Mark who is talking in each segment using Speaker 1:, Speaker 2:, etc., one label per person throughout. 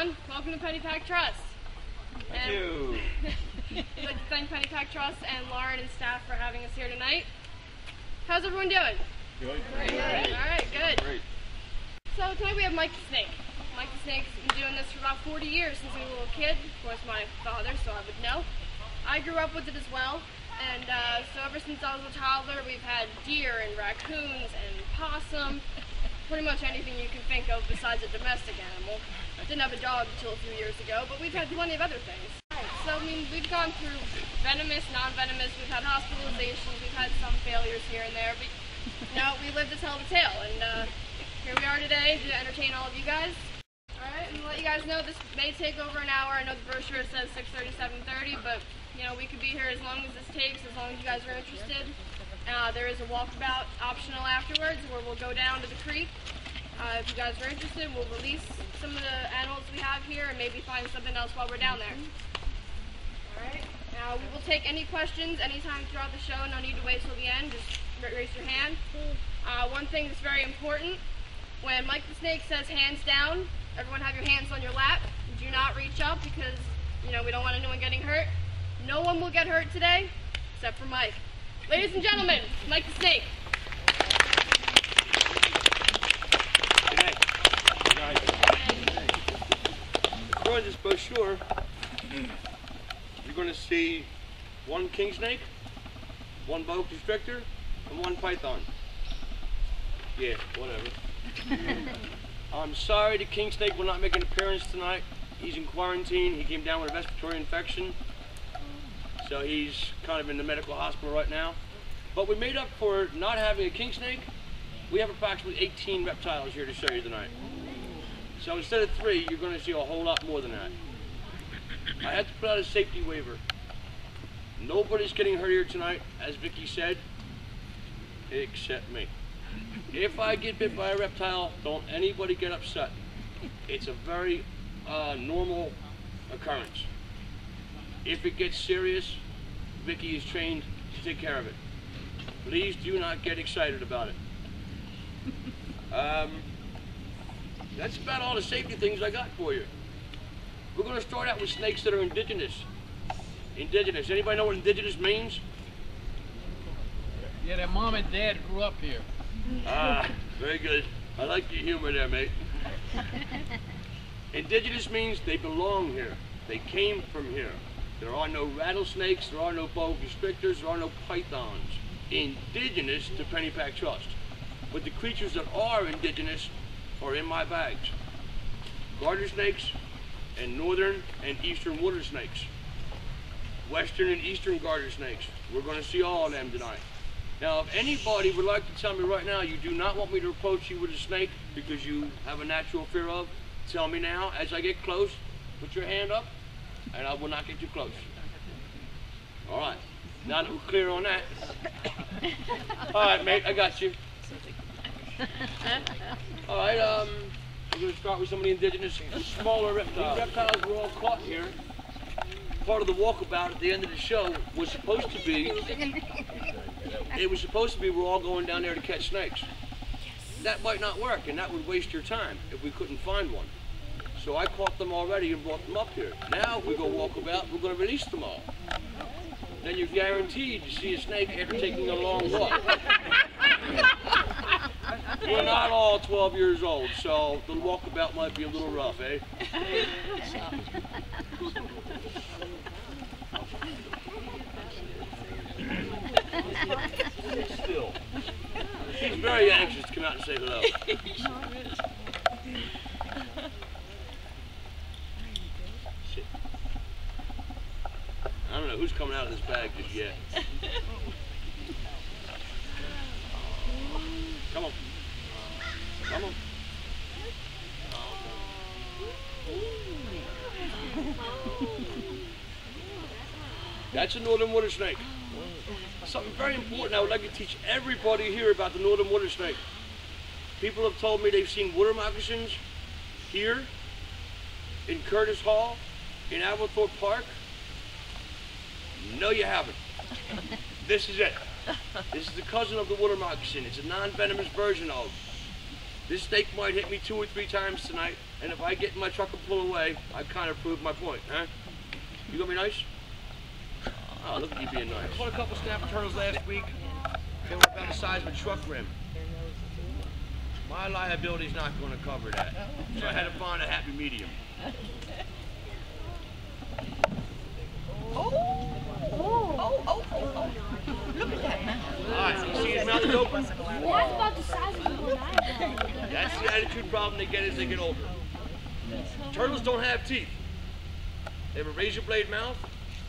Speaker 1: everyone. Welcome to Pennypack Trust.
Speaker 2: Thank you.
Speaker 1: We'd like to thank Pennypack Trust and Lauren and staff for having us here tonight. How's everyone doing?
Speaker 2: Good.
Speaker 1: Great. Alright, good.
Speaker 2: Great.
Speaker 1: So tonight we have Mike the Snake. Mike the Snake has been doing this for about 40 years since he was a little kid. Of course, my father, so I would know. I grew up with it as well. And so ever since I was a toddler, we've had deer and raccoons and possum. Pretty much anything you can think of besides a domestic animal. Didn't have a dog until a few years ago, but we've had plenty of other things. So, I mean, we've gone through venomous, non-venomous, we've had hospitalizations, we've had some failures here and there, but, you know, we live to tell the tale, and here we are today to entertain all of you guys. Alright, and to let you guys know, this may take over an hour. I know the brochure says 6:30, 7:30, but, you know, we could be here as long as this takes, as long as you guys are interested. There is a walkabout optional afterwards where we'll go down to the creek. If you guys are interested, we'll release some of the animals we have here and maybe find something else while we're down there. Alright, now we will take any questions anytime throughout the show. No need to wait till the end, just raise your hand. One thing that's very important, when Mike the Snake says hands down, everyone have your hands on your lap. Do not reach up because, you know, we don't want anyone getting hurt. No one will get hurt today, except for Mike. Ladies and gentlemen, Mike the Snake.
Speaker 2: According to this brochure, you're going to see one king snake, one boa constrictor, and one python. Yeah, whatever. I'm sorry the king snake will not make an appearance tonight. He's in quarantine. He came down with a respiratory infection. So he's kind of in the medical hospital right now. But we made up for not having a king snake. We have approximately 18 reptiles here to show you tonight. So instead of 3, you're going to see a whole lot more than that. I had to put out a safety waiver. Nobody's getting hurt here tonight, as Vicky said, except me. If I get bit by a reptile, don't anybody get upset. It's a very normal occurrence. If it gets serious, Vicky is trained to take care of it. Please do not get excited about it. That's about all the safety things I got for you. We're going to start out with snakes that are indigenous. Indigenous. Anybody know what indigenous means?
Speaker 3: Yeah, their mom and dad grew up here.
Speaker 2: Ah, very good. I like your humor there, mate. Indigenous means they belong here. They came from here. There are no rattlesnakes, there are no boa constrictors, there are no pythons. Indigenous to Pennypack Trust. But the creatures that are indigenous are in my bags. Garter snakes and northern and eastern water snakes. Western and eastern garter snakes. We're going to see all of them tonight. Now, if anybody would like to tell me right now you do not want me to approach you with a snake because you have a natural fear of, tell me now. As I get close, put your hand up and I will not get too close. All right. Now that we're clear on that. All right, mate, I got you. All right, I'm going to start with some of the indigenous smaller reptiles. These reptiles were all caught here. Part of the walkabout at the end of the show was supposed to be, we're all going down there to catch snakes. That might not work, and that would waste your time if we couldn't find one. So I caught them already and brought them up here. Now if we go walkabout, we're going to release them all. Then you're guaranteed to see a snake after taking a long walk. We're not all 12 years old, so the walkabout might be a little rough, eh? Still. She's very anxious to come out and say hello. Shit. I don't know who's coming out of this bag just yet. Come on. Come on. That's a northern water snake. Something very important I would like to teach everybody here about the northern water snake. People have told me they've seen water moccasins here, in Curtis Hall, in Aberthorpe Park. No, you haven't. This is it. This is the cousin of the water moccasin. It's a non-venomous version of. This snake might hit me 2 or 3 times tonight, and if I get in my truck and pull away, I've kind of proved my point, huh? You gonna be nice? Oh, look at you being nice. I caught a couple snapper turtles last week. They were about the size of a truck rim. My liability's not going to cover that, so I had to find a happy medium.
Speaker 4: Look at that mouth.
Speaker 2: All right, you see his mouth is open?
Speaker 1: That's about the size of one eyeball.
Speaker 2: That's the attitude problem they get as they get older. Turtles don't have teeth. They have a razor blade mouth,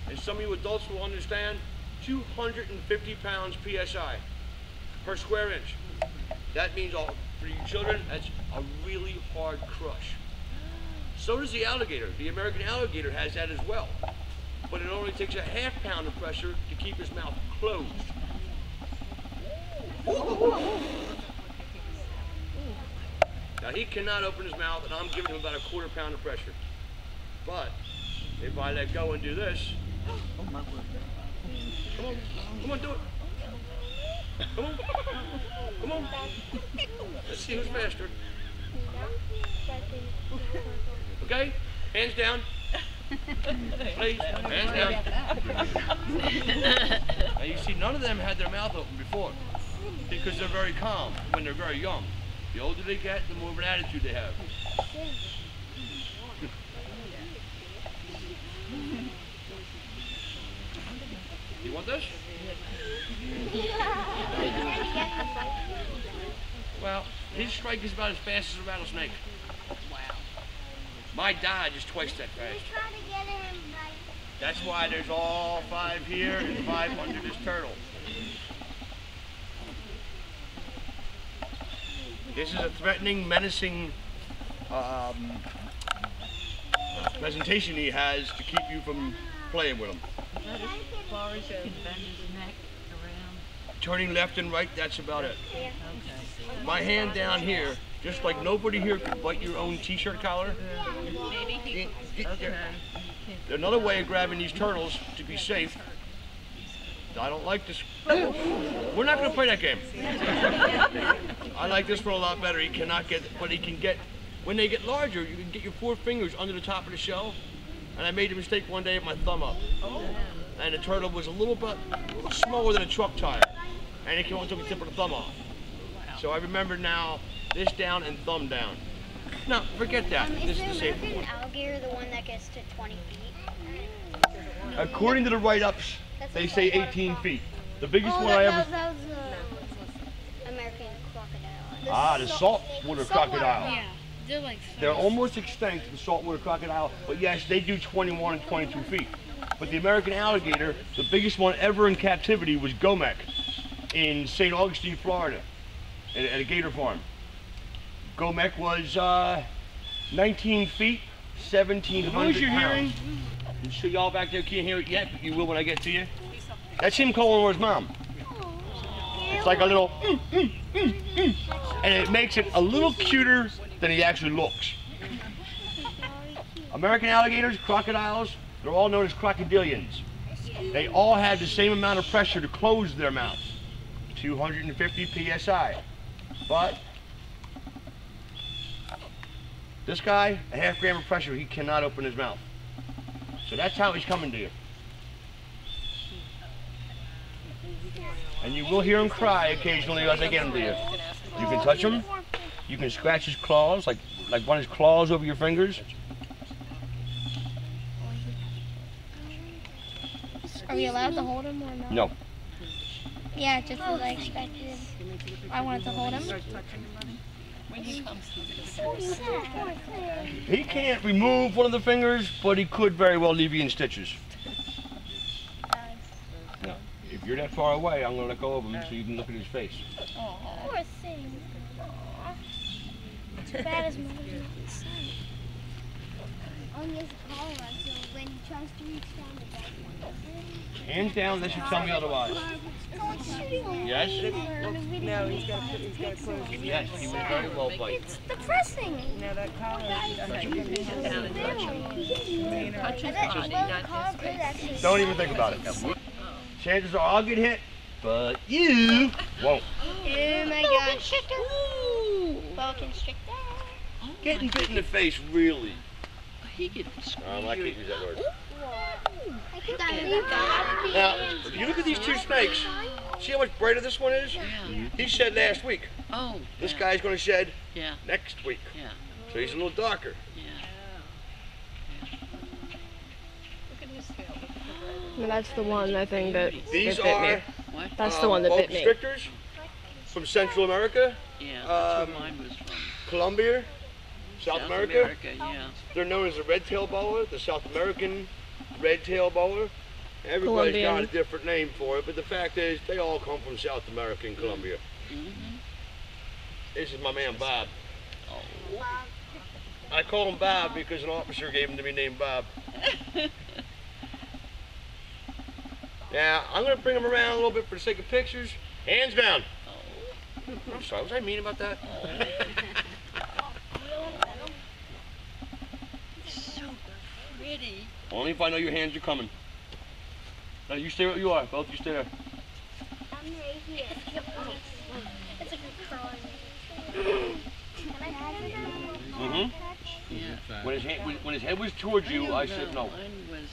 Speaker 2: and some of you adults will understand 250 pounds PSI per square inch. That means for you children, that's a really hard crush. So does the alligator. The American alligator has that as well. But it only takes a ½ pound of pressure to keep his mouth closed. Now he cannot open his mouth, and I'm giving him about a ½ pound of pressure. But if I let go and do this,
Speaker 4: Oh my word.
Speaker 2: come on, do it. Come on, come on. Let's see who's faster. Okay, hands down. Please, hands down. Now you see, none of them had their mouth open before because they're very calm when they're very young. The older they get, the more of an attitude they have. You want this? Well, his strike is about as fast as a rattlesnake.
Speaker 4: Wow.
Speaker 2: My dad is twice that fast. That's why there's all 5 here and 5 under this turtle. This is a threatening, menacing presentation he has to keep you from playing with him.
Speaker 4: As far as you can bend his neck around.
Speaker 2: Turning left and right, that's about it.
Speaker 4: Okay.
Speaker 2: My hand down here, just like nobody here could bite your own t-shirt collar.
Speaker 4: Okay.
Speaker 2: Another way of grabbing these turtles to be safe. I don't like this. We're not going to play that game. I like this one a lot better. He cannot get, but he can get, when they get larger, you can get your 4 fingers under the top of the shell. And I made a mistake one day with my thumb up. And the turtle was a little smaller than a truck tire. And it came on and took the tip of the thumb off. So I remember now, this down and thumb down. No, forget that. This is the safe one.
Speaker 5: Is the American alligator the one that gets to 20 feet?
Speaker 2: According to the write-ups, they say 18 feet. The biggest one I ever...
Speaker 5: That was American crocodile.
Speaker 2: Ah, the saltwater crocodile.
Speaker 1: Yeah, they're like.
Speaker 2: They're almost extinct, the saltwater crocodile, but yes, they do 21 and 22 feet. But the American alligator, the biggest one ever in captivity was Gomek in St. Augustine, Florida, at a gator farm. Gomek was 19 feet, 1,700 pounds. Your hearing? I'm sure y'all back there can't hear it yet, but you will when I get to you. That's him calling for his mom. It's like a little, and it makes it a little cuter than he actually looks. American alligators, crocodiles, they're all known as crocodilians. They all have the same amount of pressure to close their mouths, 250 PSI. But this guy, a ½ gram of pressure, he cannot open his mouth. So that's how he's coming to you. And you will hear him cry occasionally as I get him to you. You can touch him. You can scratch his claws, like run his claws over your fingers.
Speaker 5: Are we allowed to hold him or not?
Speaker 2: No.
Speaker 5: Yeah, just as I expected. I wanted to hold him.
Speaker 4: When he comes to
Speaker 2: He can't remove one of the fingers, but he could very well leave you in stitches. No. If you're that far away, I'm going to let go of him so you can look at his face.
Speaker 5: Poor thing. Too bad his mother's not inside. Only has a collar on, so when he tries to reach down the back one.
Speaker 2: Hands down, unless you tell me otherwise. Yes?
Speaker 6: No, he's got to close his
Speaker 2: Yes, he was very well bite.
Speaker 5: It's depressing.
Speaker 6: Now that collar,
Speaker 2: Don't even think about it. Chances are I'll get hit, but you won't.
Speaker 5: Oh my gosh. boa constrictor.
Speaker 2: Getting bit in the face, really.
Speaker 4: He gets
Speaker 2: I can't use that word.
Speaker 5: I think I knew that.
Speaker 2: Now, if you look at these two snakes, see how much brighter this one is?
Speaker 4: Yeah.
Speaker 2: He shed last week.
Speaker 4: Oh.
Speaker 2: This guy's going to shed
Speaker 4: Yeah.
Speaker 2: next week.
Speaker 4: Yeah.
Speaker 2: So he's a little darker.
Speaker 4: Yeah.
Speaker 1: And that's the one I think that
Speaker 2: These
Speaker 1: that bit
Speaker 2: are
Speaker 1: me.
Speaker 4: What?
Speaker 1: That's the one that
Speaker 2: boa
Speaker 1: bit me.
Speaker 2: constrictors from Central America,
Speaker 4: Yeah. That's where
Speaker 2: Um,
Speaker 4: mine was from.
Speaker 2: Colombia, South America.
Speaker 4: Yeah.
Speaker 2: They're known as the red-tailed boa, the South American red-tailed boa. Everybody's got a
Speaker 1: Colombian.
Speaker 2: different name for it, but the fact is they all come from South America and Colombia.
Speaker 4: Mm-hmm.
Speaker 2: This is my man Bob.
Speaker 4: Oh.
Speaker 2: I call him Bob because an officer gave him to me named Bob. Now, I'm going to bring him around a little bit for the sake of pictures. Hands down. I'm sorry, was I mean about that?
Speaker 4: So pretty.
Speaker 2: Only if I know your hands are coming. Now, you stay where you are. Both you stay there.
Speaker 5: I'm right here. It's like a crawling. Can I have it?
Speaker 2: Mm-hmm.
Speaker 4: Yeah.
Speaker 2: When his head was towards you, I said no.
Speaker 4: Mine was.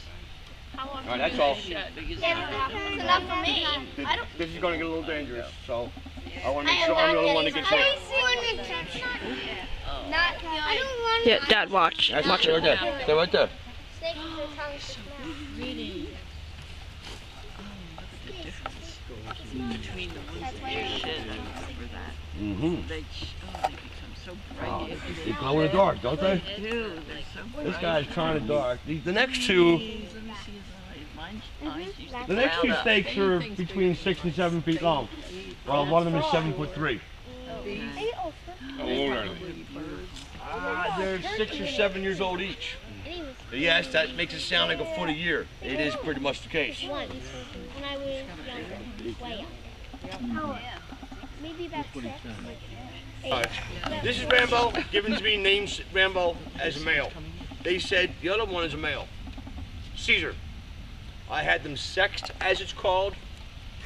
Speaker 2: All right, that's all.
Speaker 4: Because
Speaker 5: It's enough for me. I don't.
Speaker 2: This is going to get a little dangerous, so I want to
Speaker 5: I
Speaker 2: make
Speaker 5: am
Speaker 2: sure I'm the
Speaker 5: not
Speaker 2: only one that
Speaker 5: getting.
Speaker 2: gets hit.
Speaker 5: Not good. I don't want.
Speaker 1: Yeah, Dad, watch.
Speaker 2: That's
Speaker 1: Watch
Speaker 2: stay right
Speaker 1: it.
Speaker 2: there. Stay right there.
Speaker 5: Snakes with their tongues to smell.
Speaker 4: pretty. Oh, look at the difference between the ones that shed and over that.
Speaker 2: Mm-hmm.
Speaker 4: They become so bright.
Speaker 2: They glow in the dark, don't they?
Speaker 4: They do. They're so bright.
Speaker 2: This guy's trying to dark. The next two,
Speaker 4: Let me see his eyes. Mine's eyes used to
Speaker 2: the next two
Speaker 4: cloud up.
Speaker 2: snakes are between 6 and 7 feet long. Well, one of them is 7'3".
Speaker 5: Oh,
Speaker 2: They're 6 or 7 years old each. Yes, that makes it sound like a foot a year. It is pretty much the case.
Speaker 5: Once, when I was younger, way younger. Maybe about 6.
Speaker 2: All right. This is Rambo, given to me, named Rambo as a male. They said the other one is a male. Caesar. I had them sexed, as it's called,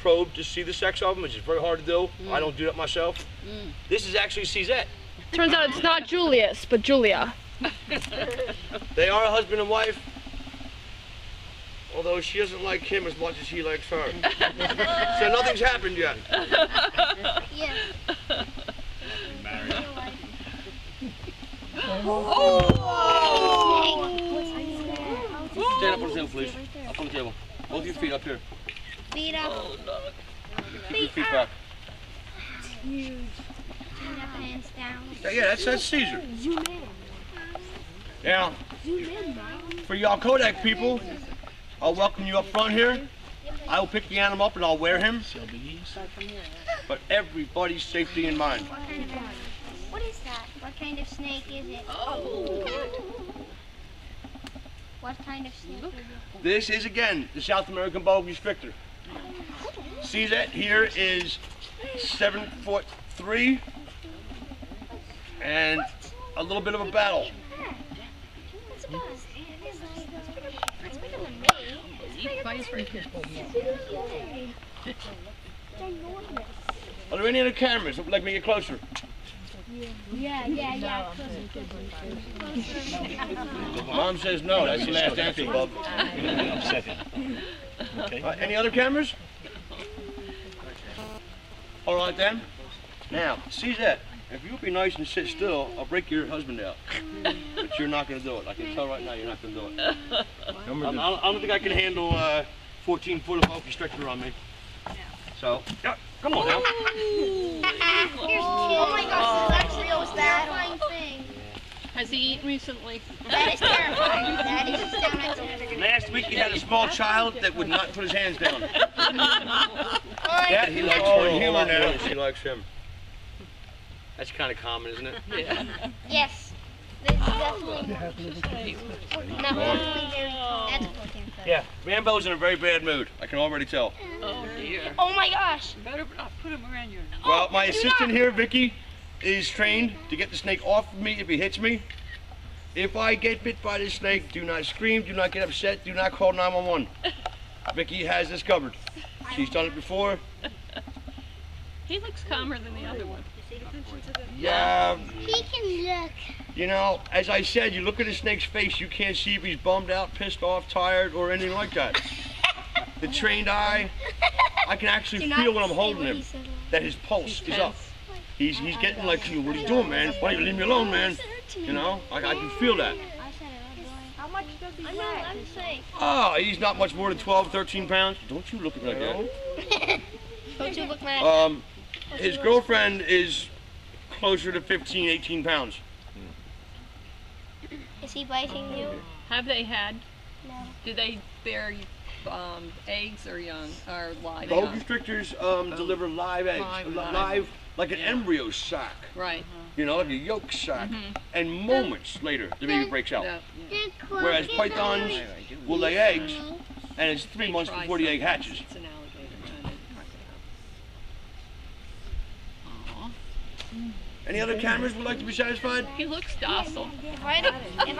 Speaker 2: probed to see the sex of them, which is very hard to do. I don't do that myself. This is actually Caesar.
Speaker 1: Turns out it's not Julius, but Julia.
Speaker 2: They are a husband and wife, although she doesn't like him as much as he likes her. So nothing's happened yet.
Speaker 5: Yeah.
Speaker 2: Stand up on the table, please. Up on the table. Both your feet up here.
Speaker 5: Feet up.
Speaker 2: Keep your feet back.
Speaker 5: Huge. Turn up, hands down.
Speaker 2: Yeah, that's Caesar. Now, for y'all Kodak people, I'll welcome you up front here. I will pick the animal up and I'll wear him. But everybody's safety in mind.
Speaker 5: What is that? What kind of snake is it? What kind of snake is it?
Speaker 2: This is, again, the South American boa constrictor. Caesar here is 7'3" and a little bit of a battle.
Speaker 5: It's bigger than me.
Speaker 2: Are there any other cameras that would like me to get closer?
Speaker 5: Yeah.
Speaker 2: Mom says no. That's the last answer, Bob. Any other cameras? All right then. Now, Caesar, if you'll be nice and sit still, I'll break your husband out. But you're not going to do it. I can tell right now you're not going to do it. I don't think I can handle 14-foot of boa constrictor on me. So, yeah, come on now.
Speaker 5: Oh my gosh, this actually was that terrifying thing.
Speaker 4: Has he eaten recently?
Speaker 5: That is terrifying. That is just downright terrifying.
Speaker 2: Last week you had a small child that would not put his hands down. Yeah, he likes her humor now. She likes him. That's kind of common, isn't it?
Speaker 4: Yeah.
Speaker 5: Yes. This is definitely definitely very that's a protein food.
Speaker 2: Yeah, Rambo's in a very bad mood. I can already tell.
Speaker 4: Oh dear.
Speaker 5: Oh my gosh.
Speaker 4: Better not put him around your nose.
Speaker 2: Well, my
Speaker 5: do
Speaker 2: assistant
Speaker 5: not.
Speaker 2: here, Vicky, is trained to get the snake off of me if he hits me. If I get bit by this snake, do not scream, do not get upset, do not call 911. Vicky has this covered. She's done it before.
Speaker 4: He looks calmer than the other one.
Speaker 2: Yeah,
Speaker 5: He can look.
Speaker 2: you know, as I said, you look at a snake's face, you can't see if he's bummed out, pissed off, tired, or anything like that. The trained eye, I can actually feel when I'm holding him that his pulse is up. He's getting like, what are you doing, man? Why don't you leave me alone, man? You know, I can feel that.
Speaker 6: How much does he
Speaker 5: I know,
Speaker 6: weigh?
Speaker 5: I'm saying.
Speaker 2: Oh, he's not much more than 12, 13 pounds. Don't you look at me like that.
Speaker 5: Don't you look mad?
Speaker 2: His girlfriend is closer to 15, 18 pounds.
Speaker 5: Is he biting you?
Speaker 4: Have they had?
Speaker 5: No.
Speaker 4: Do they bear eggs or young or live?
Speaker 2: Boa
Speaker 4: young?
Speaker 2: constrictors deliver live eggs,
Speaker 4: Live.
Speaker 2: like an embryo sac.
Speaker 4: Right.
Speaker 2: You know, like a yolk sac. And moments later, the baby breaks out.
Speaker 4: Yeah.
Speaker 2: Whereas pythons will lay eggs, and it's 3 months
Speaker 4: Try
Speaker 2: before the egg
Speaker 4: something.
Speaker 2: hatches.
Speaker 4: It's an alligator. Aw.
Speaker 2: Any other cameras would like to be satisfied?
Speaker 4: He looks docile.
Speaker 5: If